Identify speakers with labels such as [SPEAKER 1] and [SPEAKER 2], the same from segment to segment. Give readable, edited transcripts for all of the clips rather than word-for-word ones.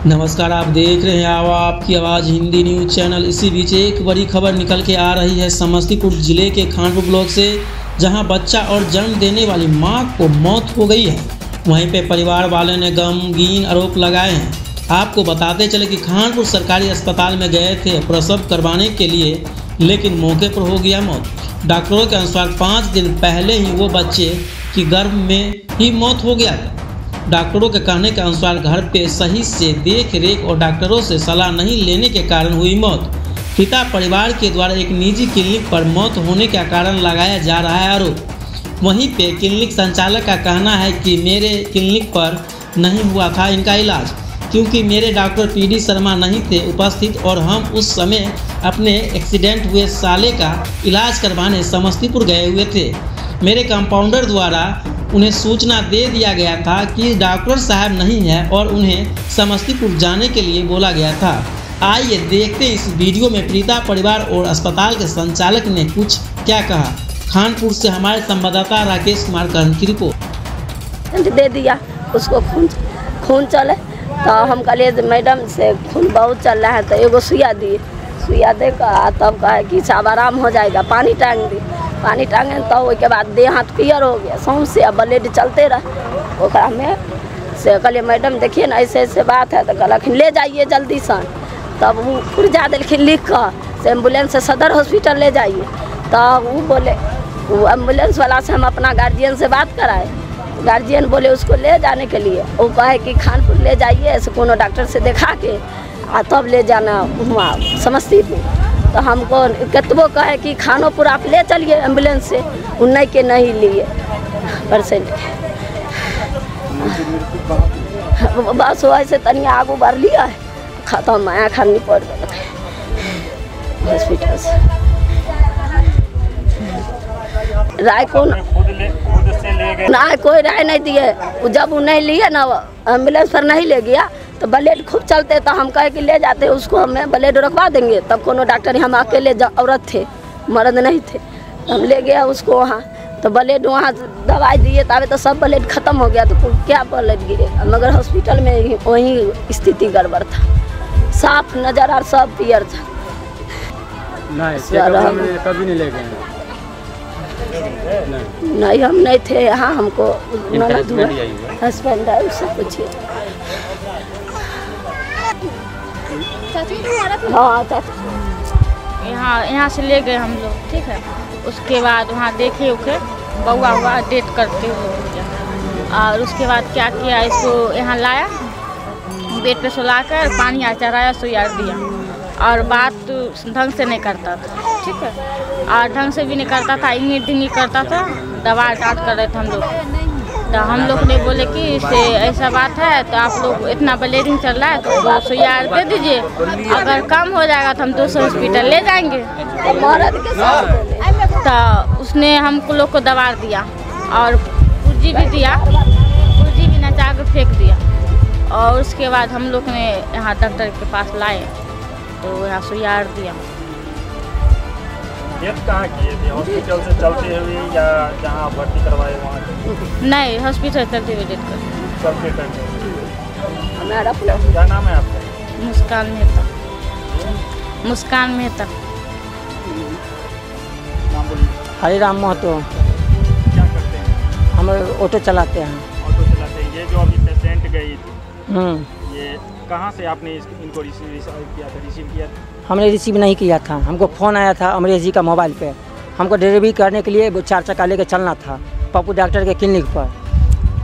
[SPEAKER 1] नमस्कार, आप देख रहे हैं आपकी आवाज़ हिंदी न्यूज़ चैनल। इसी बीच एक बड़ी खबर निकल के आ रही है समस्तीपुर जिले के खानपुर ब्लॉक से, जहां बच्चा और जन्म देने वाली मां को मौत हो गई है। वहीं पे परिवार वालों ने गमगीन आरोप लगाए हैं। आपको बताते चले कि खानपुर सरकारी अस्पताल में गए थे प्रसव करवाने के लिए, लेकिन मौके पर हो गया मौत। डॉक्टरों के अनुसार 5 दिन पहले ही वो बच्चे की गर्भ में ही मौत हो गया था। डॉक्टरों के कहने के अनुसार घर पे सही से देख रेख और डॉक्टरों से सलाह नहीं लेने के कारण हुई मौत। पिता परिवार के द्वारा एक निजी क्लिनिक पर मौत होने का कारण लगाया जा रहा है आरोप। वहीं पे क्लिनिक संचालक का कहना है कि मेरे क्लिनिक पर नहीं हुआ था इनका इलाज, क्योंकि मेरे डॉक्टर PD शर्मा नहीं थे उपस्थित और हम उस समय अपने एक्सीडेंट हुए साले का इलाज करवाने समस्तीपुर गए हुए थे। मेरे कंपाउंडर द्वारा उन्हें सूचना दे दिया गया था कि डॉक्टर साहब नहीं है और उन्हें समस्तीपुर जाने के लिए बोला गया था। आइए देखते इस वीडियो में पीड़िता परिवार और अस्पताल के संचालक ने कुछ क्या कहा। खानपुर से हमारे संवाददाता राकेश कुमार करण की रिपोर्ट।
[SPEAKER 2] दे दिया उसको खून चले तो हम कहलिए मैडम से खून बहुत चल रहा है तो एगो सुइया दिए। सुइया दे कर तब कहे कि सब आराम हो जाएगा, पानी टांग दी। पानी टांगे तो उसके बाद देह हाथ क्लियर हो गया, सौंस से अब ब्लड चलते रहे। ओकरा में से कहलिए मैडम देखिए ना ऐसे ऐसे बात है तो कहलखिन ले जाइए जल्दी से। तब वो पुर्जा दिलखिन लिख कर से एम्बुलेंस से सदर हॉस्पिटल ले जाइए। तब वो बोले, वो एम्बुलेंस वाला से हम अपना गार्जियन से बात कराए। गार्जियन बोले उसको ले जाने के लिए, वो कहे कि खानपुर ले जाइए ऐसे कोनो डॉक्टर से दिखा के तब ले जाना वहाँ समस्तीपुर। तो हमको कतबो कहे कि खानोपुर आप ले चलिए एम्बुलेंस से, उन्हीं के नहीं लिए पेशेंट। बस वैसे तनिया आगू बढ़ लिया है, खत्म आया खानी पड़ गया हॉस्पिटल से। राय को ना कोई राय नहीं दिए। जब वो नहीं लिए ना एम्बुलेंस पर नहीं ले गया तो ब्लड खूब चलते तो हम कहे कि ले जाते उसको, हमें ब्लड रखवा देंगे। तब कोनो डॉक्टर, हम अकेले औरत थे, मर्द नहीं थे। हम ले गया उसको वहाँ तो ब्लड वहाँ दवाई दिए तब तो सब ब्लड खत्म हो गया। तो क्या ब्लड गिरेगा, मगर हॉस्पिटल में वही स्थिति गड़बड़ था, साफ नजर और सब पियर था।
[SPEAKER 3] कभी नहीं ले गए?
[SPEAKER 2] नहीं हम नहीं थे यहाँ, हमको हस्बैंड है उससे पूछिए। हाँ
[SPEAKER 4] यहाँ से ले गए हम लोग, ठीक है। उसके बाद वहाँ देखे उखे बउआ हुआ डेट करते हुए, और उसके बाद क्या किया, इसको यहाँ लाया, बेड पे सुलाकर पानी चढ़ाया, सुइया दिया, और बात ढंग से नहीं करता था, ठीक है। और ढंग से भी नहीं करता था, इंगी करता था, दवा डांट कर रहे थे हम लोग। तो हम लोग ने बोले कि इससे ऐसा बात है तो आप लोग इतना ब्लीडिंग चल रहा है तो 2 सुइया दे दीजिए, अगर कम हो जाएगा तो हम 200 हॉस्पिटल ले जाएंगे। तो उसने हम लोग को दवा दिया और पुर्जी भी दिया, पुर्जी भी नचा कर फेंक दिया। और उसके बाद हम लोग ने यहाँ डॉक्टर के पास लाए तो यहाँ सुइया दिया।
[SPEAKER 3] कहाँ किए थे? हॉस्पिटल से चलते हुए या जहाँ भर्ती करवाए वहाँ?
[SPEAKER 4] नहीं, हॉस्पिटल चलते हुए डेट कर।
[SPEAKER 3] चलते करते।
[SPEAKER 4] क्या
[SPEAKER 3] नाम है आपका?
[SPEAKER 4] मुस्कान मेहता। मुस्कान मेहता।
[SPEAKER 3] नाम बोलिए।
[SPEAKER 5] हरिराम महतो।
[SPEAKER 3] क्या करते हैं?
[SPEAKER 5] हम ऑटो चलाते हैं।
[SPEAKER 3] ऑटो चलाते हैं। ये जो अभी पेशेंट गई थी, ये कहाँ से आपने इनको रिसीव किया था?
[SPEAKER 5] हमने रिसीव नहीं किया था, हमको फ़ोन आया था अमरेश जी का मोबाइल पे। हमको डिलीवरी करने के लिए 4 चक्का लेके चलना था पप्पू डॉक्टर के क्लिनिक पर।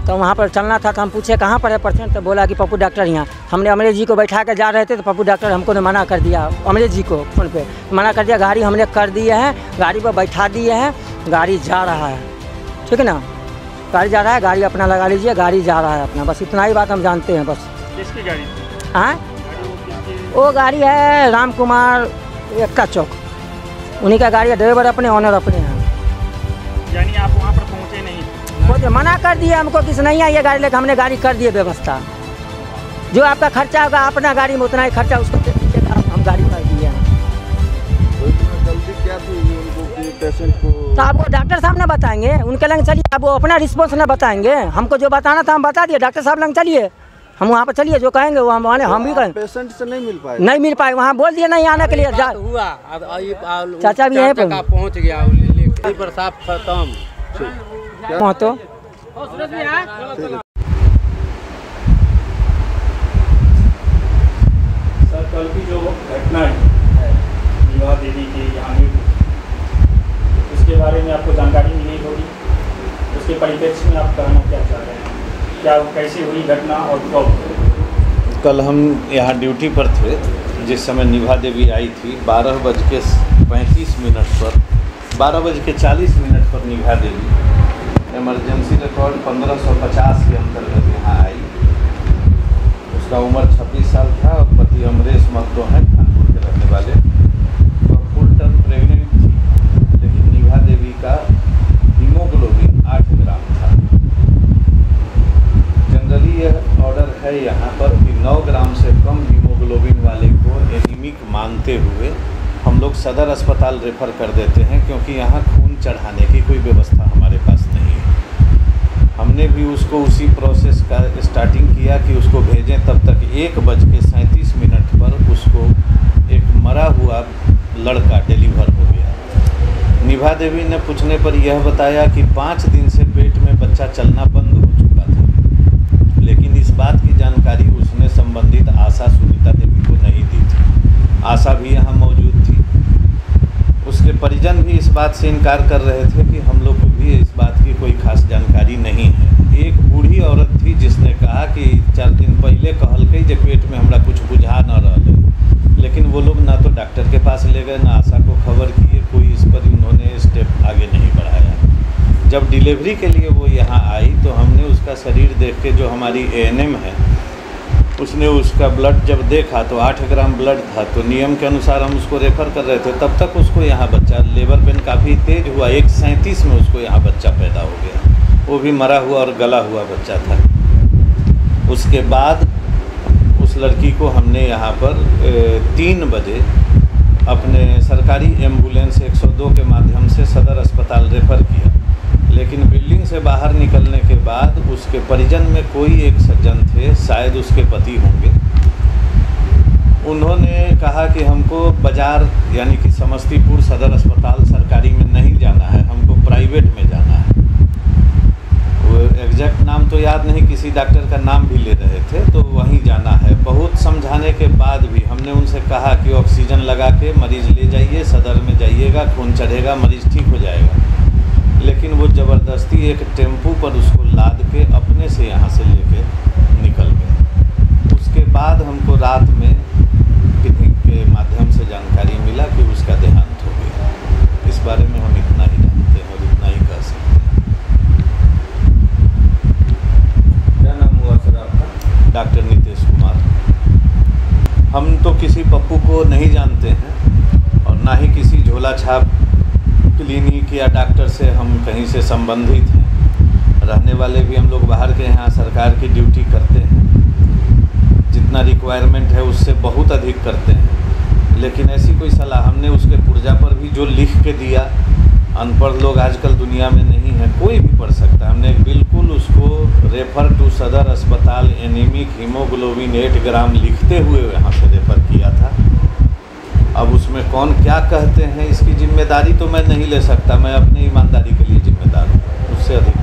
[SPEAKER 5] तो वहाँ पर चलना था तो हम पूछे कहाँ पर है पेशेंट, तो बोला कि पप्पू डॉक्टर यहाँ। हमने अमरेश जी को बैठा कर जा रहे थे तो पप्पू डॉक्टर हमको ने मना कर दिया, अमरेश जी को फ़ोन पे मना कर दिया। गाड़ी हमने कर दिए हैं, गाड़ी पर बैठा दिए हैं, गाड़ी जा रहा है, ठीक है ना। गाड़ी जा रहा है, गाड़ी अपना लगा लीजिए, गाड़ी जा रहा है अपना, बस इतना ही बात हम जानते हैं। बस
[SPEAKER 3] किसकी गाड़ी थी?
[SPEAKER 5] हाँ, वो गाड़ी है राम कुमार एक्का चौक, उन्हीं का गाड़ी है, ड्राइवर अपने, ऑनर अपने हैं।
[SPEAKER 3] यानी आप वहाँ पर पहुँचे नहीं?
[SPEAKER 5] पहुँचे, मना कर दिया हमको किस नहीं आई ये गाड़ी लेकर। हमने गाड़ी कर दिए व्यवस्था, जो आपका खर्चा होगा अपना गाड़ी में उतना ही खर्चा उसको दे दीजिएगा, हम गाड़ी कर दिए हैं।
[SPEAKER 6] जल्दी क्या थी उनको पेशेंट को?
[SPEAKER 5] तो आपको डॉक्टर साहब ने बताएंगे, उनके लंग चलिए, आप वो अपना रिस्पॉन्स न बताएंगे। हमको जो बताना था हम बता दिए, डॉक्टर साहब लंग चलिए, हम वहाँ पर चलिए जो कहेंगे वो हम भी कहें।
[SPEAKER 6] पेशेंट से नहीं मिल पाए?
[SPEAKER 5] नहीं मिल पाए, वहाँ बोल दिए नहीं आने के लिए।
[SPEAKER 7] हुआ
[SPEAKER 5] चाचा भी यहीं पर
[SPEAKER 7] पहुँच गया बरसात खत्म
[SPEAKER 5] पहुँचो।
[SPEAKER 3] सर कल की जो घटना है निभा देवी की यहाँ उसके बारे में आपको जानकारी मिली होगी, उसके परिप्रेक्ष्य में आप कहना क्या चाह रहे हैं, क्या कैसे हुई घटना और कब?
[SPEAKER 8] कल हम यहाँ ड्यूटी पर थे, जिस समय निभा देवी आई थी 12:35 पर 12:40 पर निभा देवी इमरजेंसी रिकॉर्ड 1550 के अंतर्गत यहाँ आई। उसका उम्र 26 साल था और पति अमरेश महतो हैं, कानपुर के रहने वाले। वह फुल टर्म प्रेग्नेंट थी, लेकिन निभा देवी का हीमोग्लोबिन 8 ग्राम था। जनरली यह ऑर्डर है यहाँ पर कि 9 ग्राम से कम हीमोग्लोबिन वाले को एनीमिक मानते हुए हम लोग सदर अस्पताल रेफ़र कर देते हैं, क्योंकि यहाँ खून चढ़ाने की कोई व्यवस्था हमारे पास नहीं है। हमने भी उसको उसी प्रोसेस का स्टार्टिंग किया कि उसको भेजें, तब तक 1:37 पर उसको एक मरा हुआ लड़का डिलीवर हो गया। निभा देवी ने पूछने पर यह बताया कि 5 दिन से पेट में बच्चा चलना बंद हो चुका था, लेकिन इस बात की जानकारी उसने संबंधित आशा सुनीता देवी को नहीं दी थी। आशा भी यहाँ मौजूद थी। उसके परिजन भी इस बात से इनकार कर रहे थे कि हम लोग को भी इस बात की कोई खास जानकारी नहीं है। एक बूढ़ी औरत थी जिसने कहा कि 4 दिन पहले कहल गई जे पेट में हमरा कुछ बुझा न रहा है, लेकिन वो लोग ना तो डॉक्टर के पास ले गए, ना आशा को खबर किए, कोई इस पर उन्होंने स्टेप आगे नहीं बढ़ाया। जब डिलीवरी के लिए वो यहाँ आई तो हमने उसका शरीर देख के, जो हमारी ANM है, उसने उसका ब्लड जब देखा तो 8 ग्राम ब्लड था, तो नियम के अनुसार हम उसको रेफ़र कर रहे थे। तब तक उसको यहाँ बच्चा, लेबर पेन काफ़ी तेज़ हुआ, 1:37 में उसको यहाँ बच्चा पैदा हो गया। वो भी मरा हुआ और गला हुआ बच्चा था। उसके बाद उस लड़की को हमने यहाँ पर 3 बजे अपने सरकारी एम्बुलेंस 102 के माध्यम से सदर अस्पताल रेफ़र किया, लेकिन बिल्डिंग से बाहर निकलने के बाद उसके परिजन में कोई एक सज्जन थे, शायद उसके पति होंगे। उन्होंने कहा कि हमको बाज़ार यानी कि समस्तीपुर सदर अस्पताल सरकारी में नहीं जाना है, हमको प्राइवेट में जाना है। वो एग्जैक्ट नाम तो याद नहीं, किसी डॉक्टर का नाम भी ले रहे थे, तो वहीं जाना है। बहुत समझाने के बाद भी हमने उनसे कहा कि ऑक्सीजन लगा के मरीज़ ले जाइए, सदर में जाइएगा, खून चढ़ेगा, मरीज़ ठीक हो जाएगा। लेकिन वो ज़बरदस्ती एक टेम्पू पर उसको लाद के अपने से यहाँ से लेके निकल गए। उसके बाद हमको रात में पिकनिक के माध्यम से जानकारी मिला कि उसका देहांत हो गया। इस बारे में हम इतना ही जानते हैं और इतना ही कह सकते हैं।
[SPEAKER 6] क्या नाम हुआ सर आपका?
[SPEAKER 8] डॉक्टर नीतीश कुमार। हम तो किसी पप्पू को नहीं जानते हैं और ना ही किसी झोला छाप क्लिनिक या डॉक्टर से हम कहीं से संबंधित हैं। रहने वाले भी हम लोग बाहर के यहाँ सरकार की ड्यूटी करते हैं, जितना रिक्वायरमेंट है उससे बहुत अधिक करते हैं। लेकिन ऐसी कोई सलाह हमने उसके पुर्जा पर भी जो लिख के दिया, अनपढ़ लोग आजकल दुनिया में नहीं है, कोई भी पढ़ सकता है। हमने बिल्कुल उसको रेफ़र टू सदर अस्पताल एनीमिक हीमोग्लोबिन 8 ग्राम लिखते हुए यहाँ से रेफ़र किया था। अब उसमें कौन क्या कहते हैं, इसकी जिम्मेदारी तो मैं नहीं ले सकता, मैं अपनी ईमानदारी के लिए जिम्मेदार हूँ, उससे अधिक